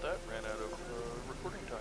that. Ran out of recording time.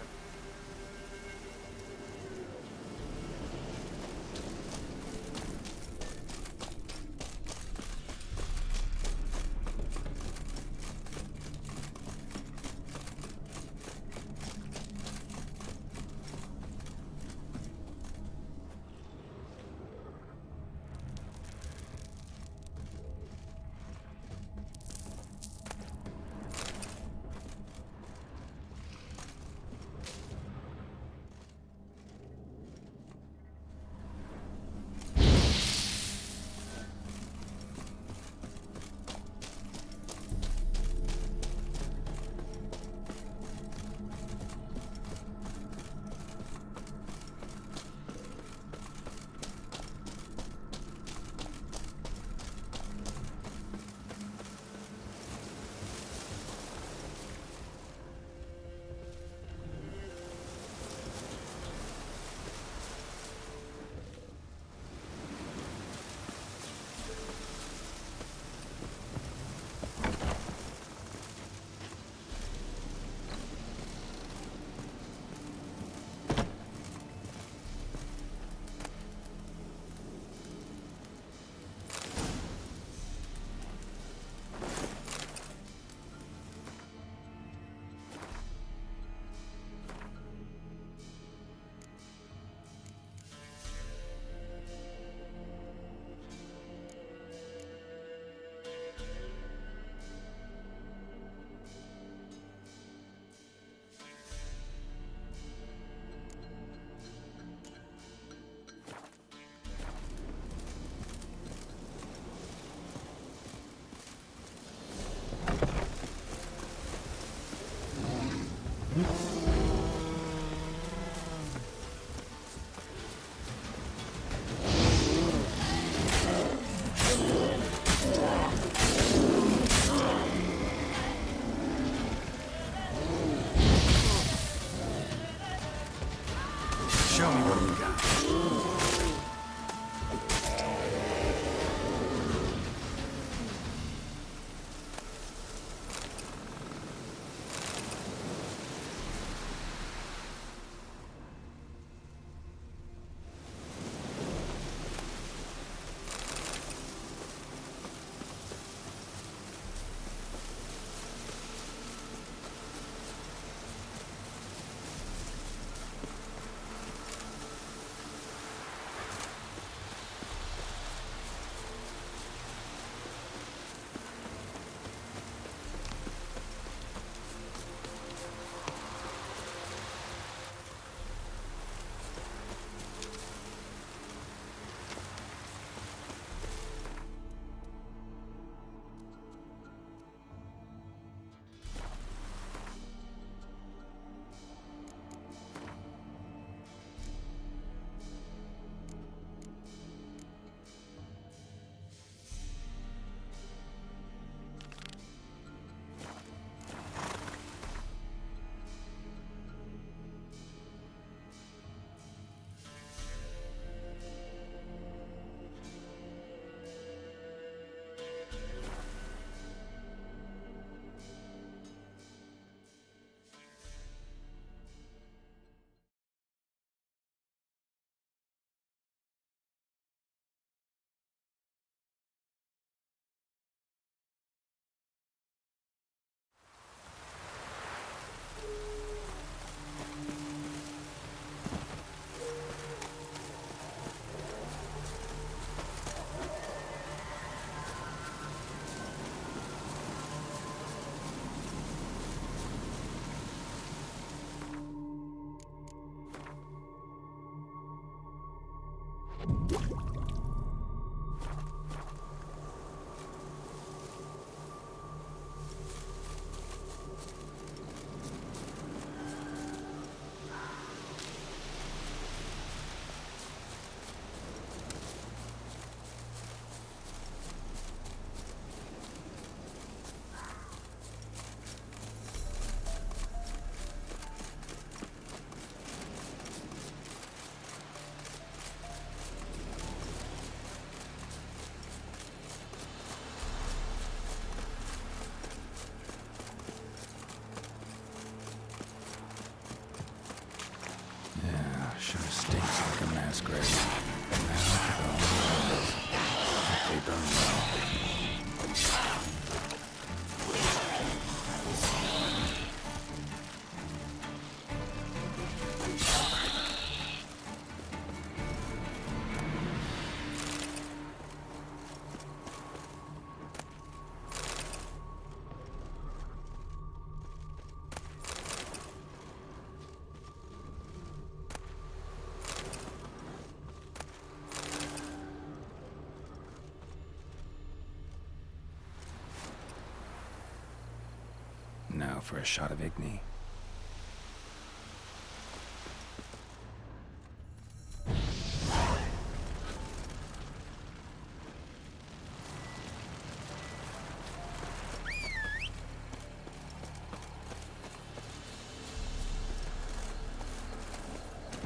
for a shot of Igni.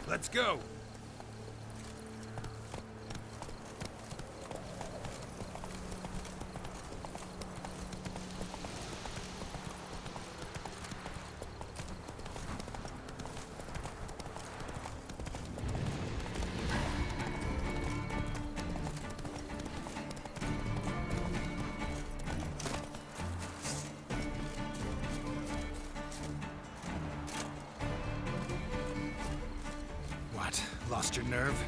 Let's go! What? Lost your nerve?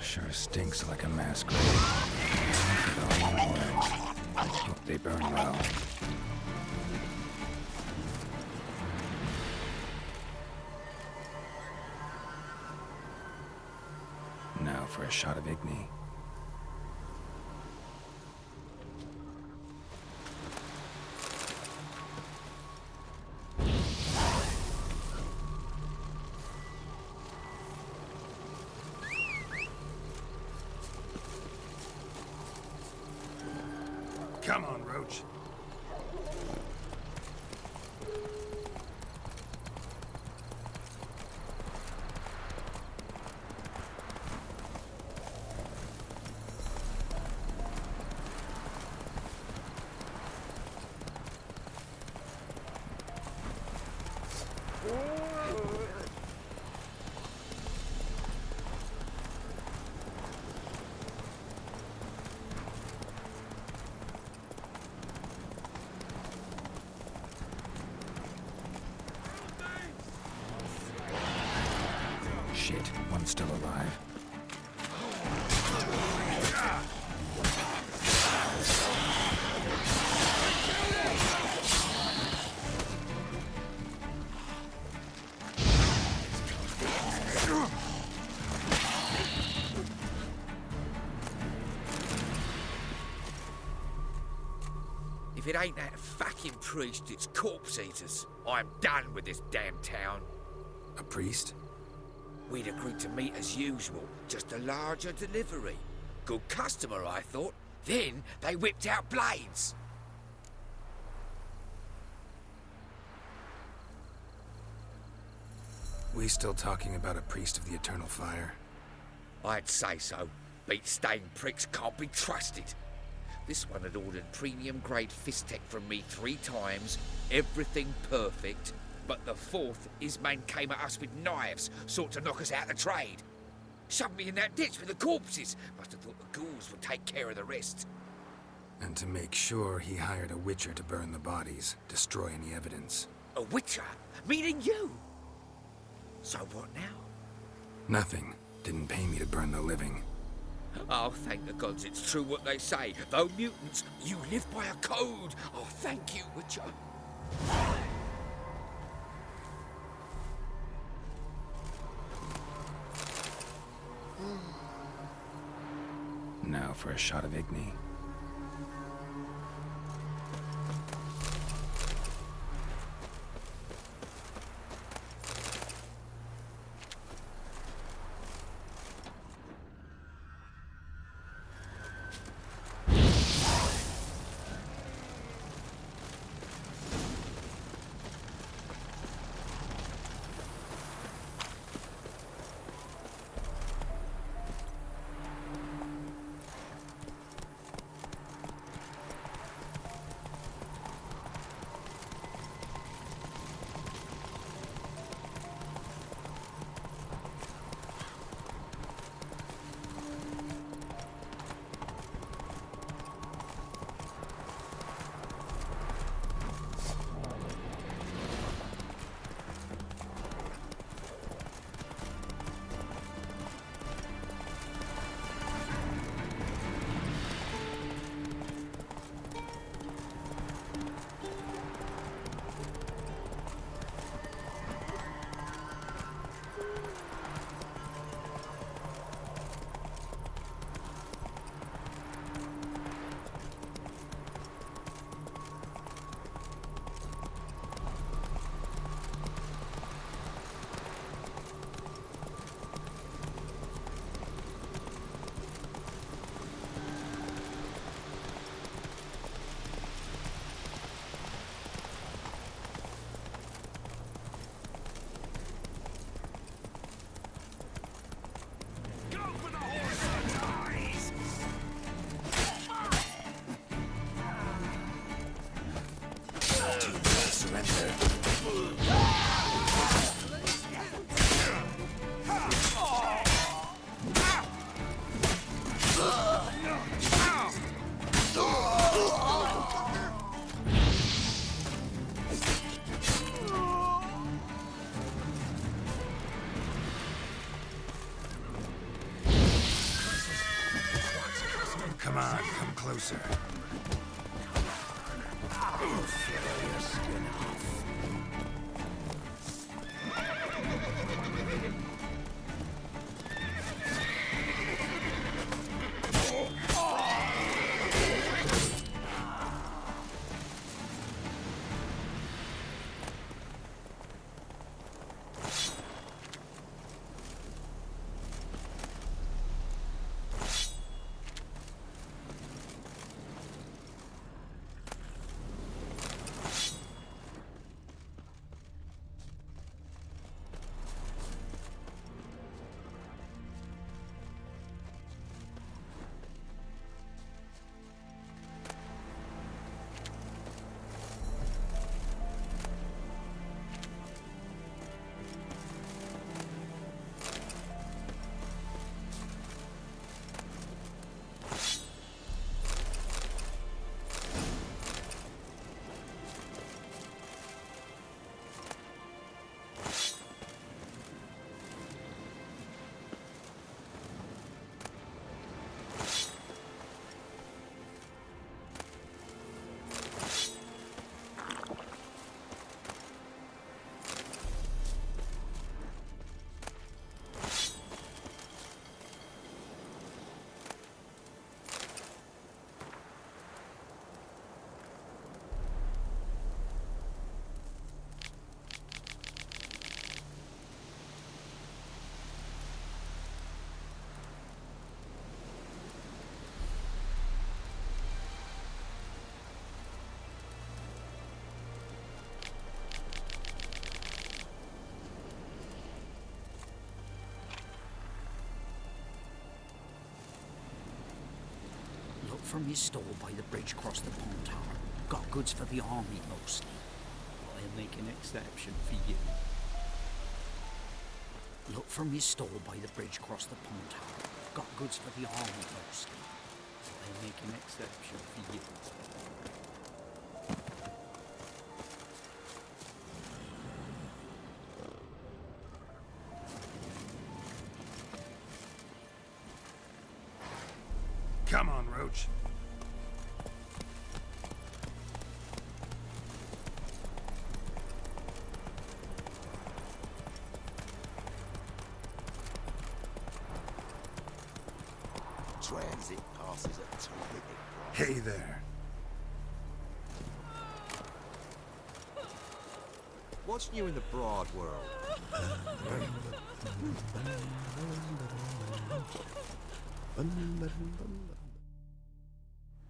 Sure stinks like a mass grave. Hope they burn well. Now for a shot of Igni. Come on, Roach. Shit, one's still alive. If it ain't that fucking priest, it's corpse eaters. I'm done with this damn town. A priest? We'd agreed to meet as usual, just a larger delivery. Good customer, I thought. Then they whipped out blades. We still talking about a priest of the Eternal Fire? I'd say so. Beat-stained pricks can't be trusted. This one had ordered premium-grade fist tech from me 3 times, everything perfect, but the 4th, his man came at us with knives, sought to knock us out of trade. Shoved me in that ditch with the corpses. Must have thought the ghouls would take care of the rest. And to make sure, he hired a witcher to burn the bodies, destroy any evidence. A witcher? Meaning you? So what now? Nothing. Didn't pay me to burn the living. Oh, thank the gods it's true what they say. Though mutants, you live by a code. Oh, thank you, Witcher. Now for a shot of Igni. surrender. Come on, come closer. From his stall by the bridge across the pond tower. Got goods for the army mostly. I'll make an exception for you. Look from his stall by the bridge across the pond tower. Got goods for the army mostly. I'll make an exception for you. Come on, Roach. Transit passes at terrific price. Hey there. What's new in the broad world?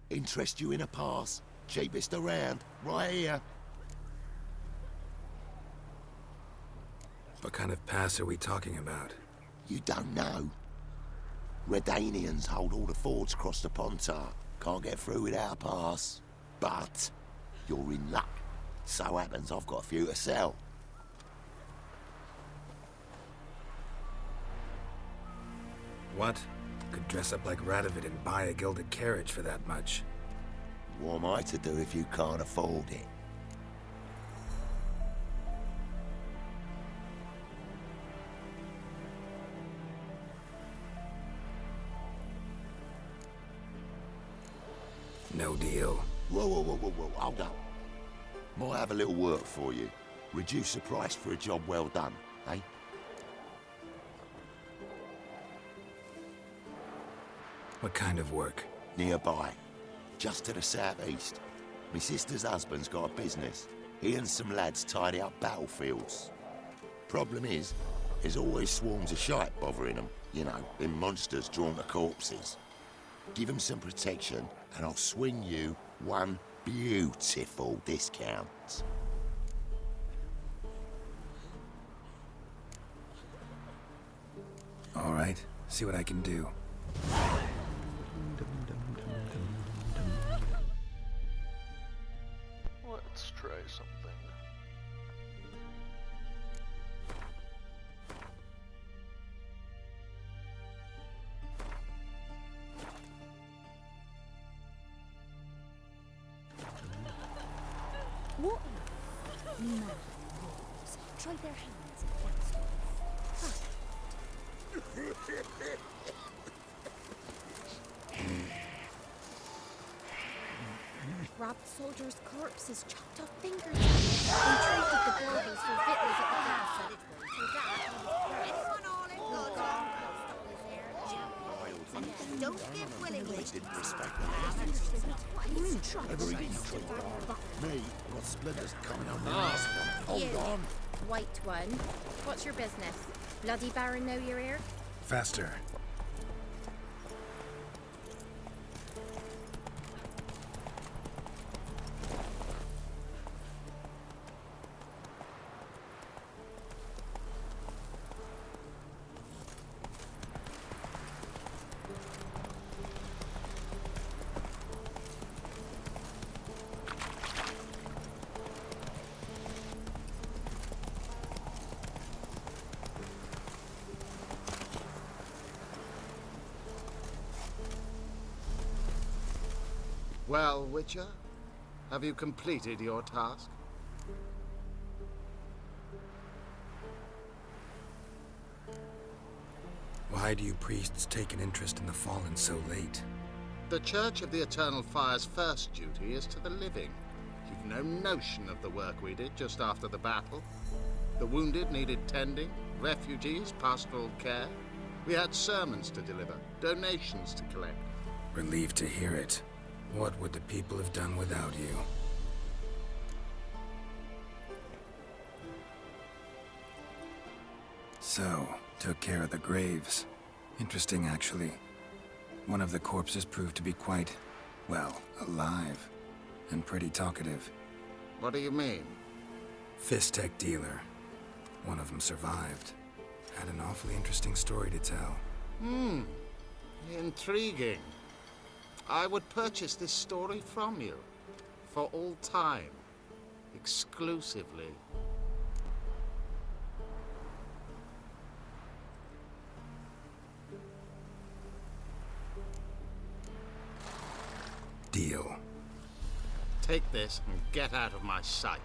Interest you in a pass? Cheapest around, right here. What kind of pass are we talking about? You don't know. Redanians hold all the fords across the Pontar. Can't get through without a pass. But you're in luck. So happens I've got a few to sell. What? Could dress up like Radovid and buy a gilded carriage for that much. What am I to do if you can't afford it? No deal. Whoa, hold up. Might have a little work for you. Reduce the price for a job well done, eh? What kind of work? Nearby. Just to the southeast. My sister's husband's got a business. He and some lads tidy up battlefields. Problem is, there's always swarms of shite bothering them. You know, them monsters drawn to corpses. Give them some protection, and I'll swing you one beautiful discount. All right, see what I can do. Let's try something. What if mad wolves tried their hands at that? Robbed soldiers' corpses, chopped off fingers. They treated the baubles for victuals at the castle. Anyone all in good? Don't give willingly. Didn't respect the Me, got splinters coming on the last one. Hold on. White one. What's your business? Bloody Baron know you're here? Faster. Well, Witcher, have you completed your task? Why do you priests take an interest in the fallen so late? The Church of the Eternal Fire's first duty is to the living. You've no notion of the work we did just after the battle. The wounded needed tending, refugees, pastoral care. We had sermons to deliver, donations to collect. Relieved to hear it. What would the people have done without you? So, took care of the graves. Interesting, actually. One of the corpses proved to be quite, well, alive. And pretty talkative. What do you mean? Fistech dealer. One of them survived. Had an awfully interesting story to tell. Intriguing. I would purchase this story from you. For all time. Exclusively. Deal. Take this and get out of my sight.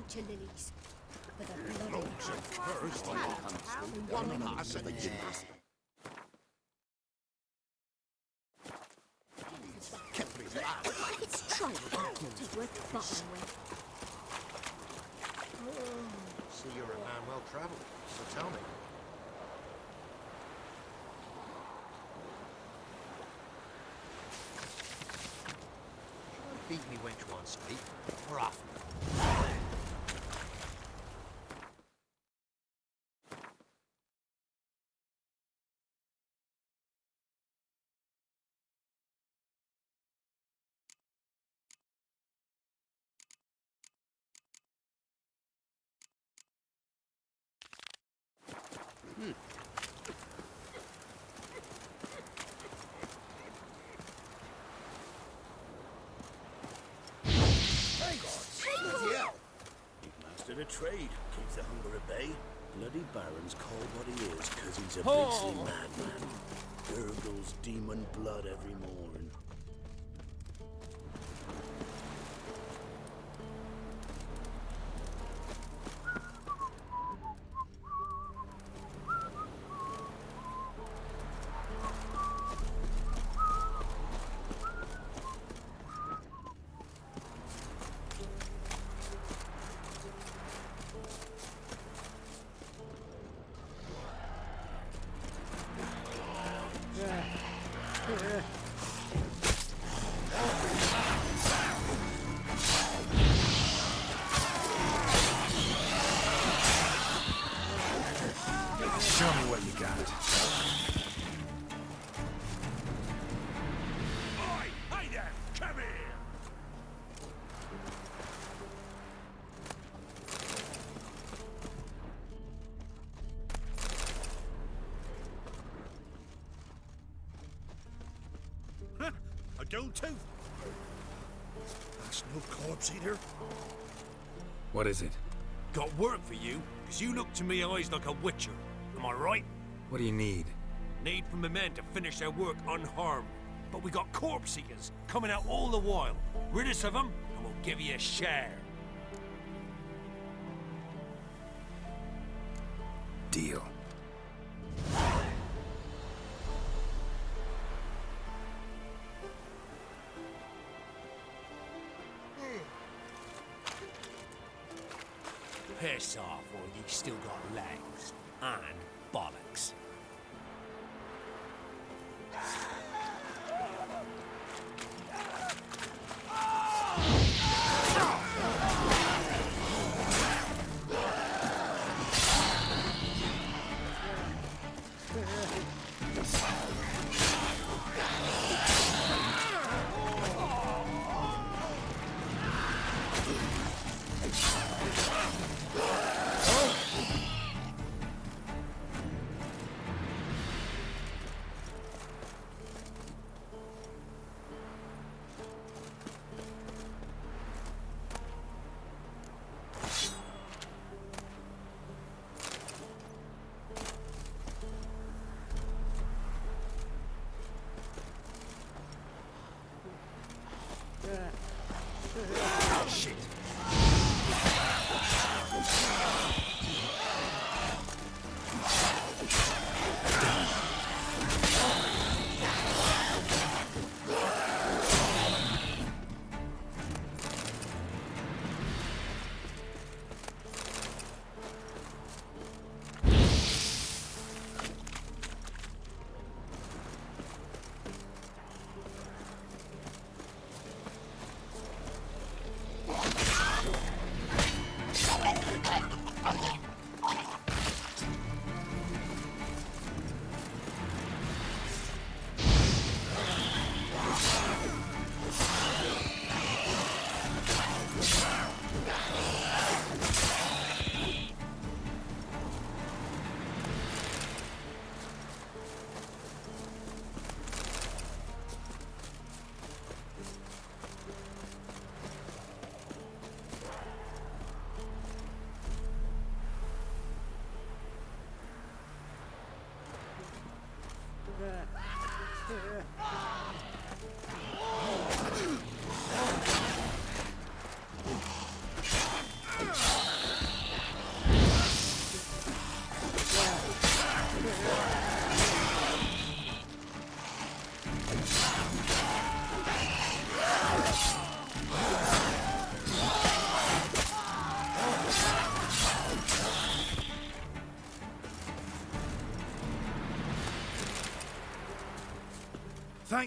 bunch of lilies. But a bloody it's trying to worth bothering with. See, you're a man well travelled, so tell me. Beat me wench once, mate. We're off. Mastered a trade, keeps the hunger at bay. Bloody Baron's called what he is, 'cause he's a beastly madman. Gurgles demon blood every morn. Show me what you got. Oi! Hey there! Come here! A gold tooth? That's no corpse eater. What is it? Got work for you, 'cause you look to me eyes like a witcher. Am I right? What do you need? Need from the men to finish their work unharmed. But we got corpse eaters coming out all the while. Rid us of them, and we'll give you a share. Deal. Piss off, or you still got legs. And bollocks. Shit.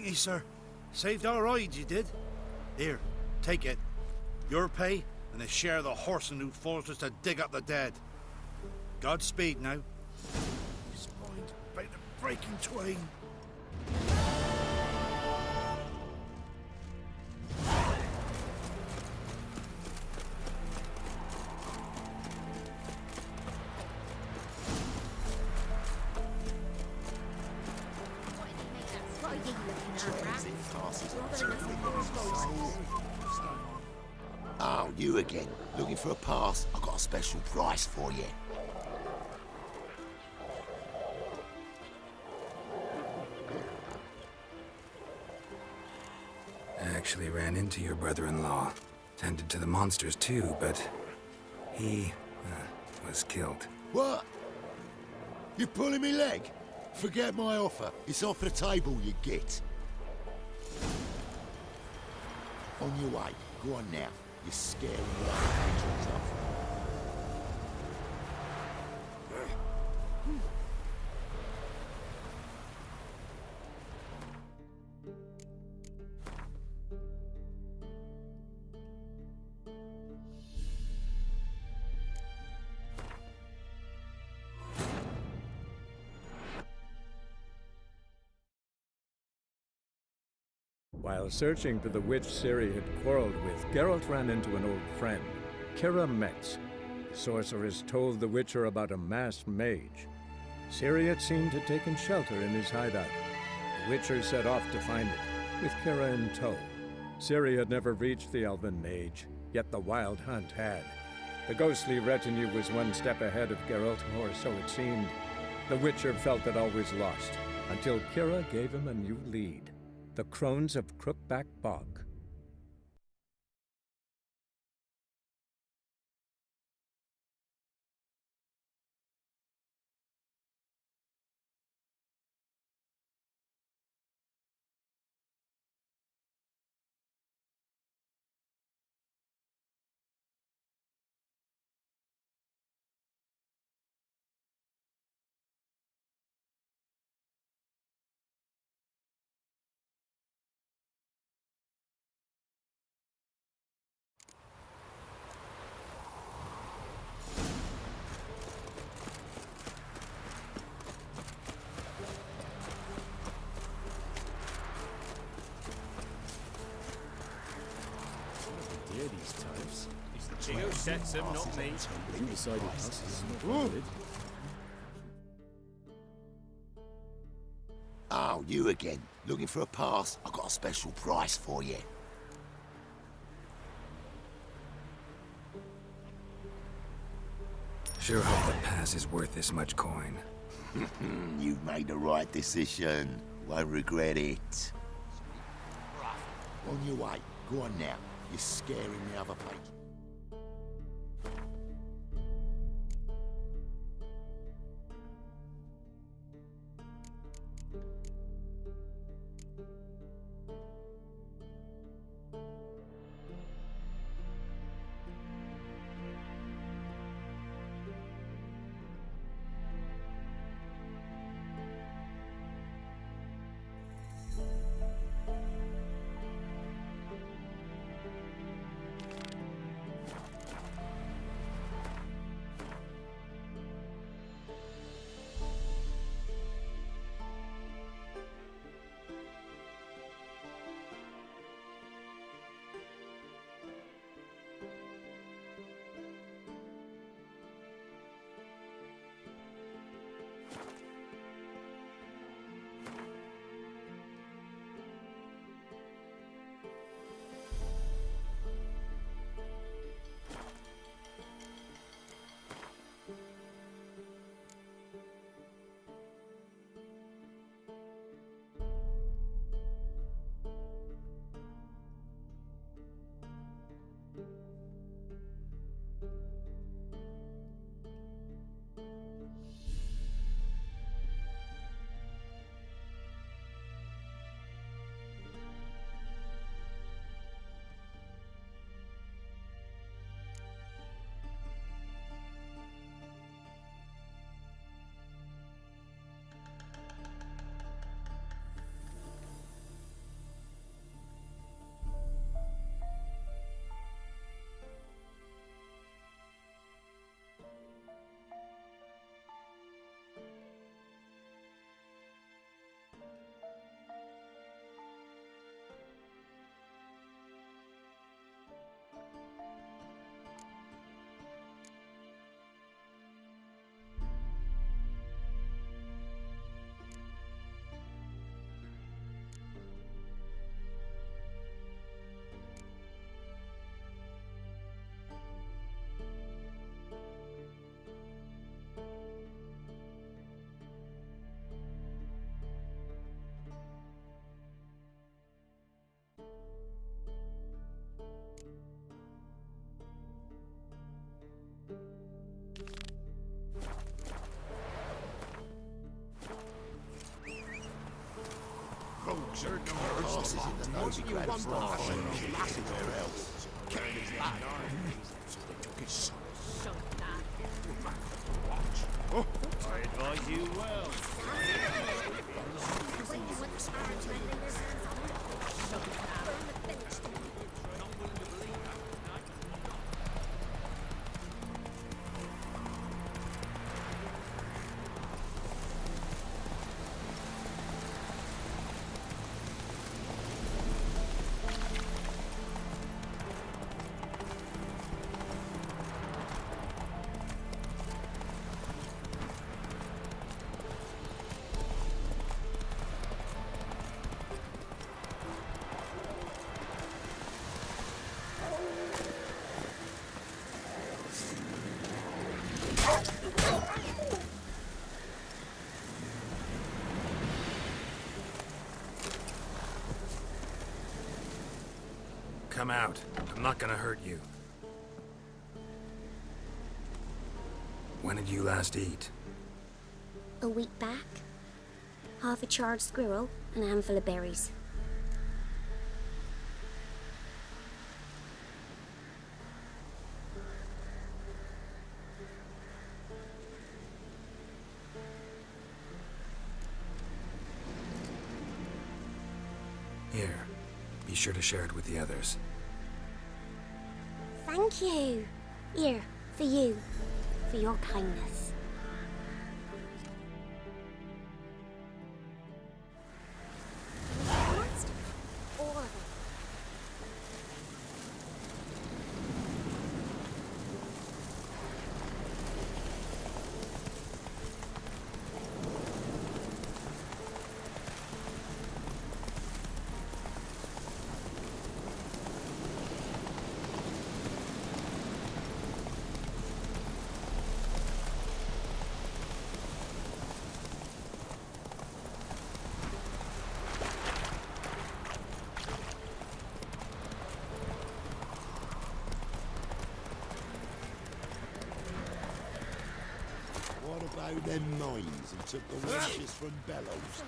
Thank you, sir. Saved our hides, you did. Here, take it. Your pay, and a share of the horse and who forced us to dig up the dead. Godspeed now. His mind by the breaking twain. What are you looking at, Oh, you again. Looking for a pass? I got a special price for you. I actually ran into your brother-in-law. Tended to the monsters too, but he was killed. What? You're pulling me leg? Forget my offer. It's off the table, you git. On your way. Go on now. You're scaring me like a stuff. While searching for the witch Ciri had quarreled with, Geralt ran into an old friend, Kira Metz. The sorceress told the Witcher about a masked mage. Ciri had seemed to have taken shelter in his hideout. The Witcher set off to find it, with Kira in tow. Ciri had never reached the elven mage, yet the Wild Hunt had. The ghostly retinue was one step ahead of Geralt, or so it seemed. The Witcher felt that all was lost, until Kira gave him a new lead. The Crones of Crookback Bog. These types. It's the Geo sets them, not me. You decided us is not valid. Oh, you again. Looking for a pass? I got a special price for you. Sure hope the pass is worth this much coin. You've made the right decision. Won't regret it. On your way. Go on now. You're scaring the other page. Horses in the Novigrad Frost and everywhere else. I advise you well. Come out. I'm not gonna hurt you. When did you last eat? A week back. Half a charred squirrel and a handful of berries. Here. Be sure to share it with the others. Thank you. Here, for you. For your kindness. All of it. What about them mines who took the wenches from Bellows to?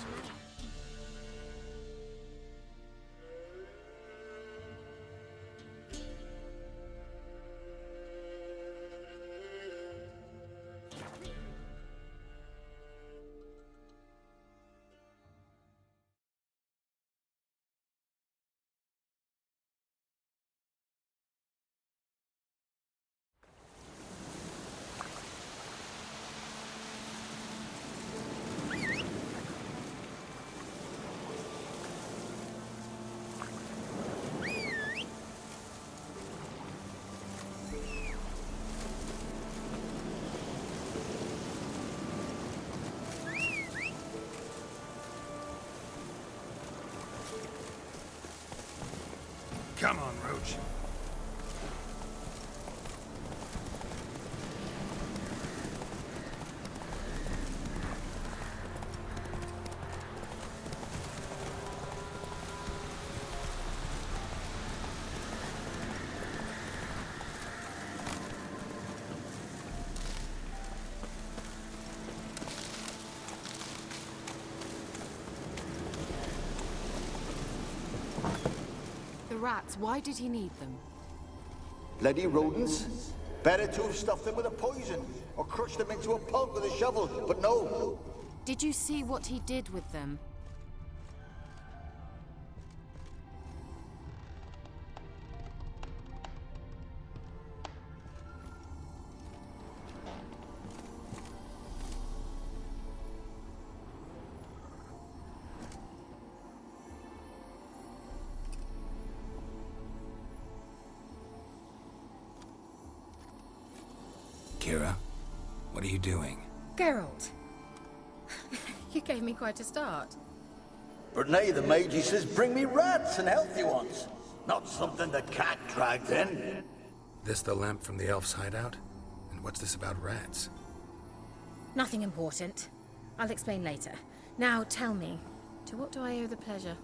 Come on, Roach. The rats, why did he need them? Bloody rodents. Better to have stuffed them with a poison, or crushed them into a pulp with a shovel, but no. Did you see what he did with them? Kira, what are you doing? Geralt. You gave me quite a start. But nay, the mage, he says, bring me rats and healthy ones. Not something the cat dragged in. This the lamp from the elf's hideout? And what's this about rats? Nothing important. I'll explain later. Now tell me, to what do I owe the pleasure?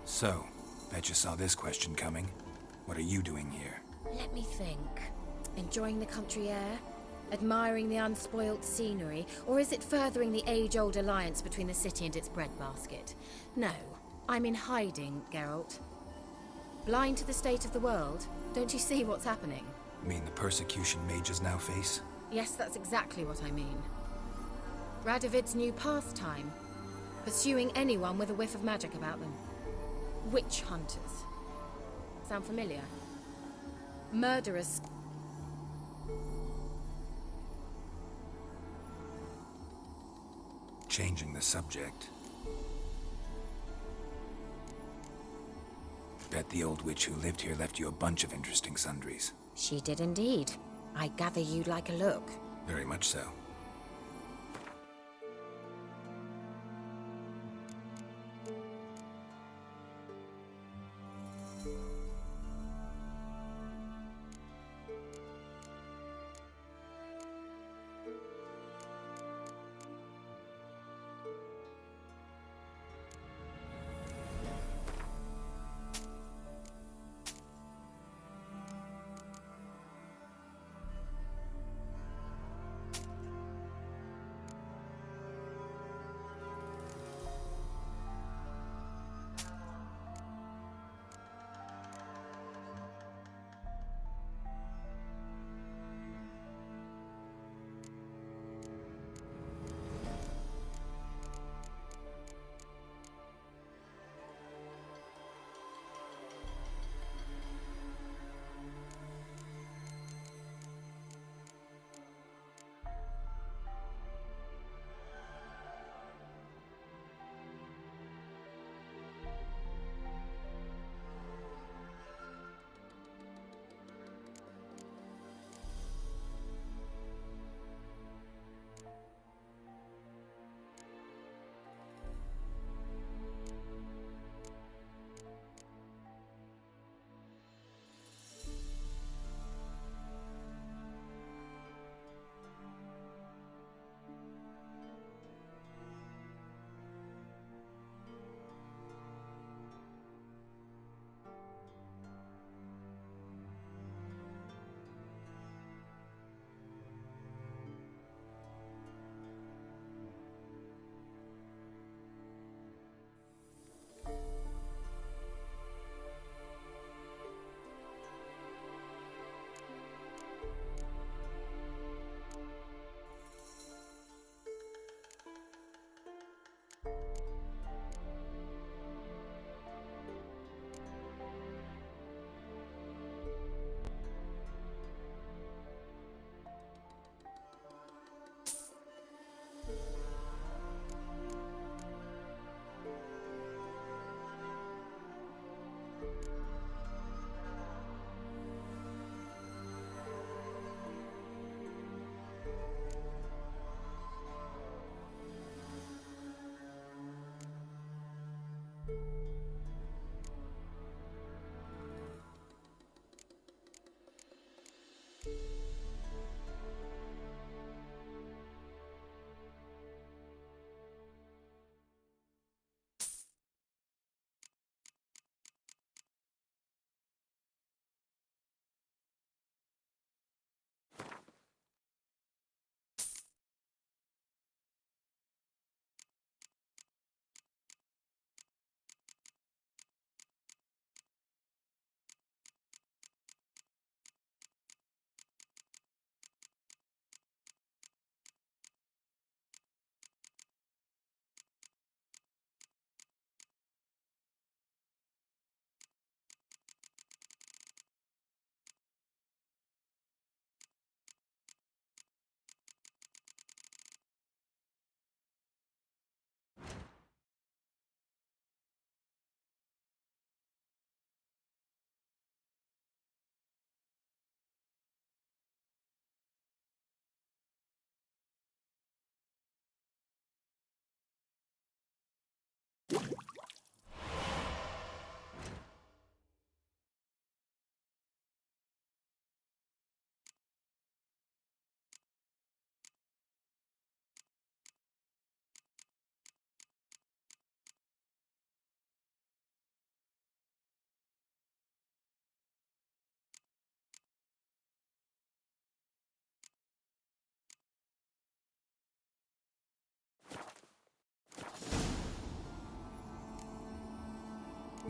So, bet you saw this question coming. What are you doing here? Let me think. Enjoying the country air? Admiring the unspoilt scenery? Or is it furthering the age-old alliance between the city and its breadbasket? No, I'm in hiding, Geralt. Blind to the state of the world? Don't you see what's happening? You mean the persecution mages now face? Yes, that's exactly what I mean. Radovid's new pastime. Pursuing anyone with a whiff of magic about them. Witch hunters. Sound familiar? Murderous. Changing the subject. Bet the old witch who lived here left you a bunch of interesting sundries. She did indeed. I gather you'd like a look. Very much so.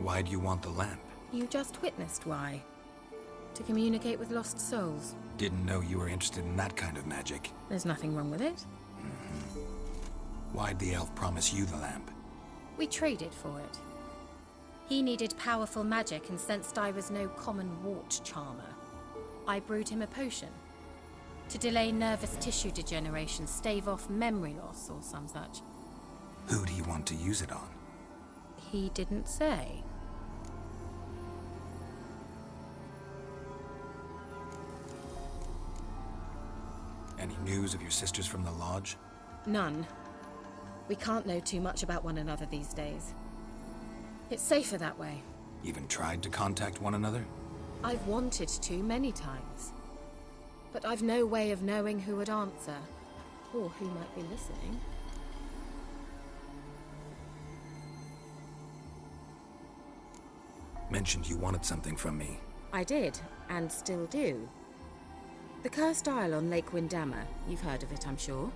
Why do you want the lamp? You just witnessed why. To communicate with lost souls. Didn't know you were interested in that kind of magic. There's nothing wrong with it. Why'd the elf promise you the lamp? We traded for it. He needed powerful magic and sensed I was no common wart charmer. I brewed him a potion. To delay nervous tissue degeneration, stave off memory loss or some such. Who do you want to use it on? He didn't say. Any news of your sisters from the lodge? None. We can't know too much about one another these days. It's safer that way. Even tried to contact one another? I've wanted to many times. But I've no way of knowing who would answer, or who might be listening. Mentioned you wanted something from me. I did, and still do. The Cursed Isle on Lake Windammer. You've heard of it, I'm sure.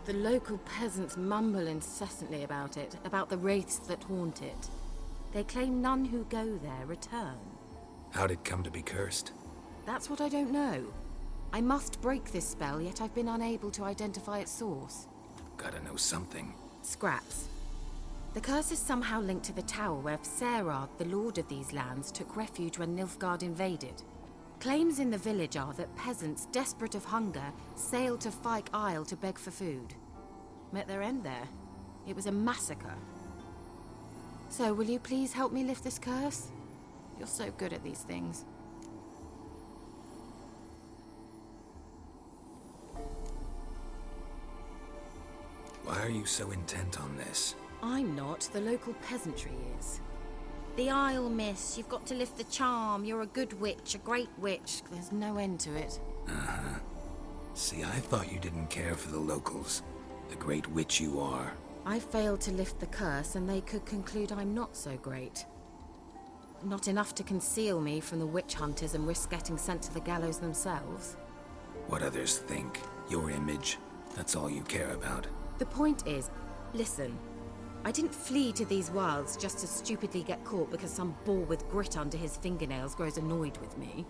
The local peasants mumble incessantly about it, about the wraiths that haunt it. They claim none who go there return. How'd it come to be cursed? That's what I don't know. I must break this spell, yet I've been unable to identify its source. Gotta know something. Scraps. The curse is somehow linked to the tower where Serad, the lord of these lands, took refuge when Nilfgaard invaded. Claims in the village are that peasants, desperate of hunger, sailed to Fyke Isle to beg for food. Met their end there. It was a massacre. So, will you please help me lift this curse? You're so good at these things. Why are you so intent on this? I'm not. The local peasantry is. The Isle, miss. You've got to lift the charm. You're a good witch, a great witch. There's no end to it. Uh-huh. See, I thought you didn't care for the locals. The great witch you are. I failed to lift the curse, and they could conclude I'm not so great. Not enough to conceal me from the witch hunters and risk getting sent to the gallows themselves. What others think. Your image. That's all you care about. The point is, listen. I didn't flee to these wilds just to stupidly get caught because some boar with grit under his fingernails grows annoyed with me.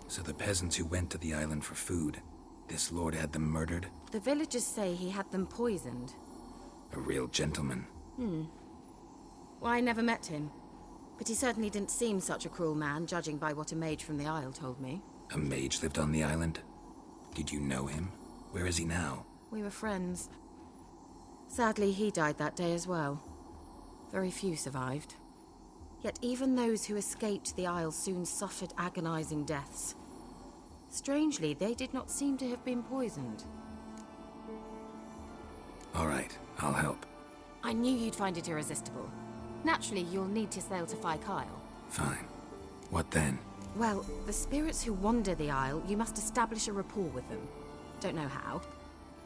So the peasants who went to the island for food, this lord had them murdered? The villagers say he had them poisoned. A real gentleman. Well, I never met him. But he certainly didn't seem such a cruel man, judging by what a mage from the Isle told me. A mage lived on the island? Did you know him? Where is he now? We were friends. Sadly, he died that day as well. Very few survived. Yet even those who escaped the Isle soon suffered agonizing deaths. Strangely, they did not seem to have been poisoned. All right, I'll help. I knew you'd find it irresistible. Naturally, you'll need to sail to Fyke Isle. Fine. What then? Well, the spirits who wander the Isle, you must establish a rapport with them. Don't know how,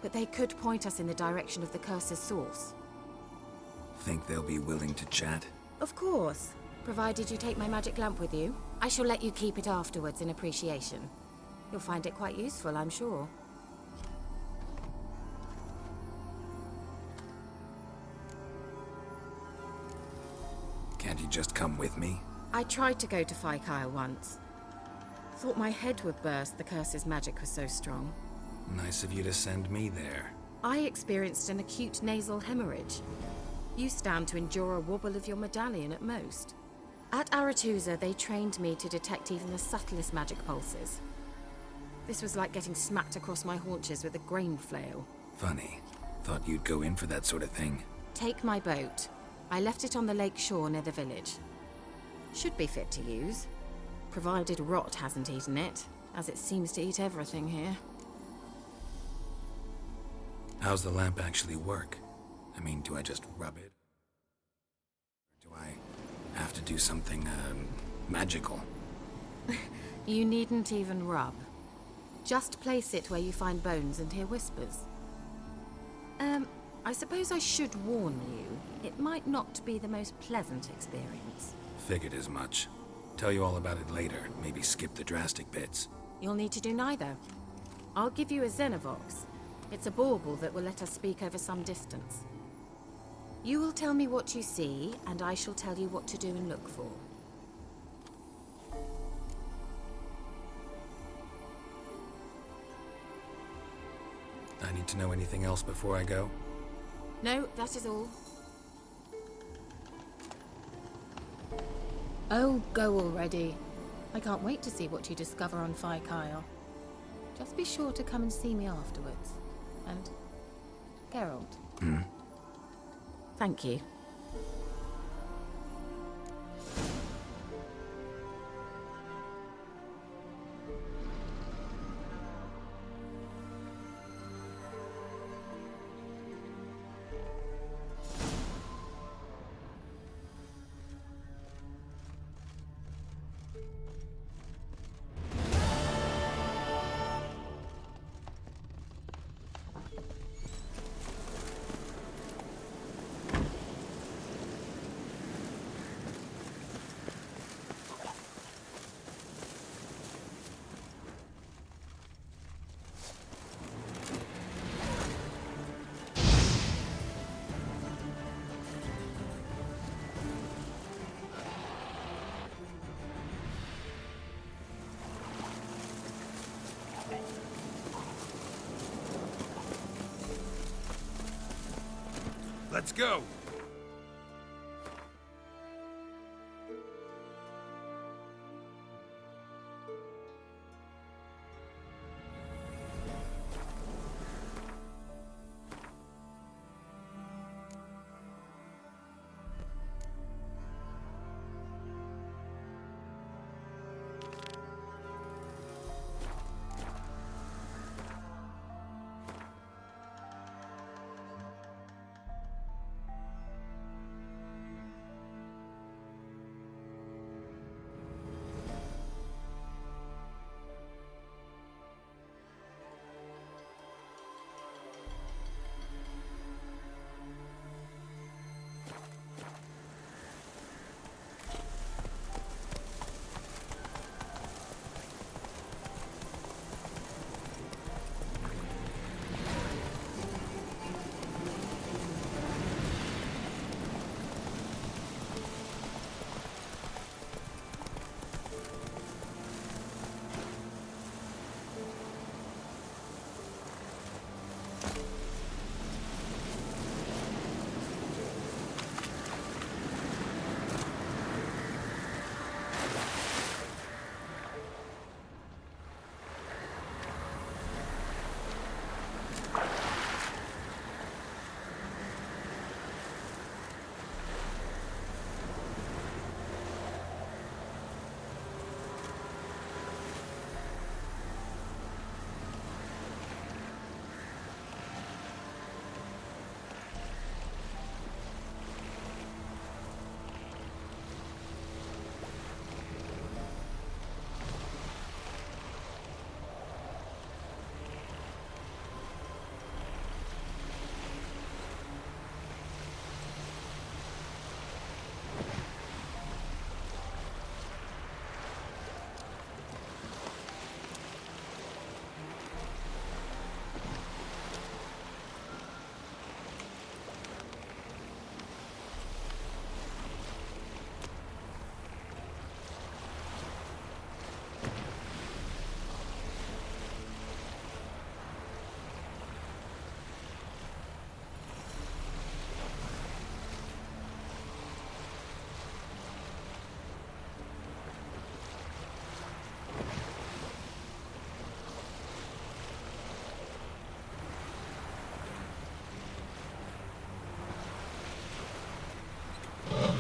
but they could point us in the direction of the curse's source. Think they'll be willing to chat? Of course. Provided you take my magic lamp with you. I shall let you keep it afterwards in appreciation. You'll find it quite useful, I'm sure. Can't you just come with me? I tried to go to Fyke Isle once. Thought my head would burst, the curse's magic was so strong. Nice of you to send me there. I experienced an acute nasal hemorrhage. You stand to endure a wobble of your medallion at most. At Aretusa, they trained me to detect even the subtlest magic pulses. This was like getting smacked across my haunches with a grain flail. Funny. Thought you'd go in for that sort of thing. Take my boat. I left it on the lake shore near the village. Should be fit to use. Provided rot hasn't eaten it, as it seems to eat everything here. How's the lamp actually work? I mean, do I just rub it? Or do I have to do something, magical? You needn't even rub. Just place it where you find bones and hear whispers. I suppose I should warn you, it might not be the most pleasant experience. Figured as much. Tell you all about it later. Maybe skip the drastic bits. You'll need to do neither. I'll give you a Xenovox. It's a bauble that will let us speak over some distance. You will tell me what you see, and I shall tell you what to do and look for. I need to know anything else before I go? No, that is all. Oh, go already. I can't wait to see what you discover on Phi Kyle. Just be sure to come and see me afterwards. And... Geralt. Thank you. Let's go!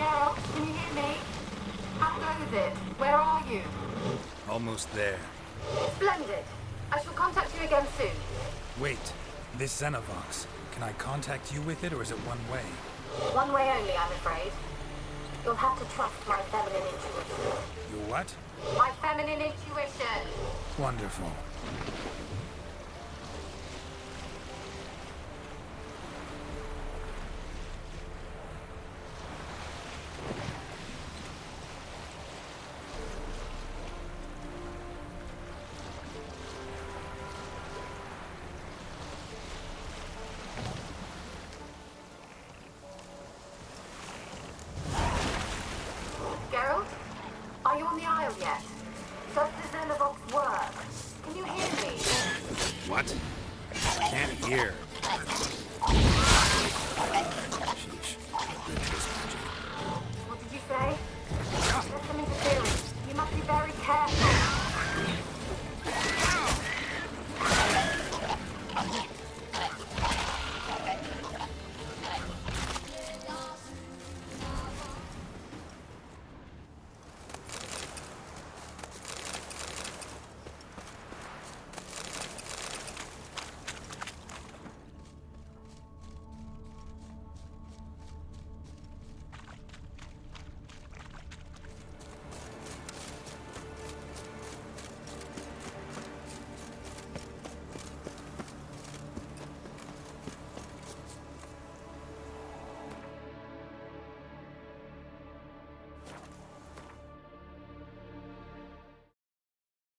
Geralt, can you hear me? How goes it? Where are you? Almost there. Splendid. I shall contact you again soon. Wait, this Xenovox. Can I contact you with it, or is it one way? One way only, I'm afraid. You'll have to trust my feminine intuition. Your what? My feminine intuition. Wonderful. here.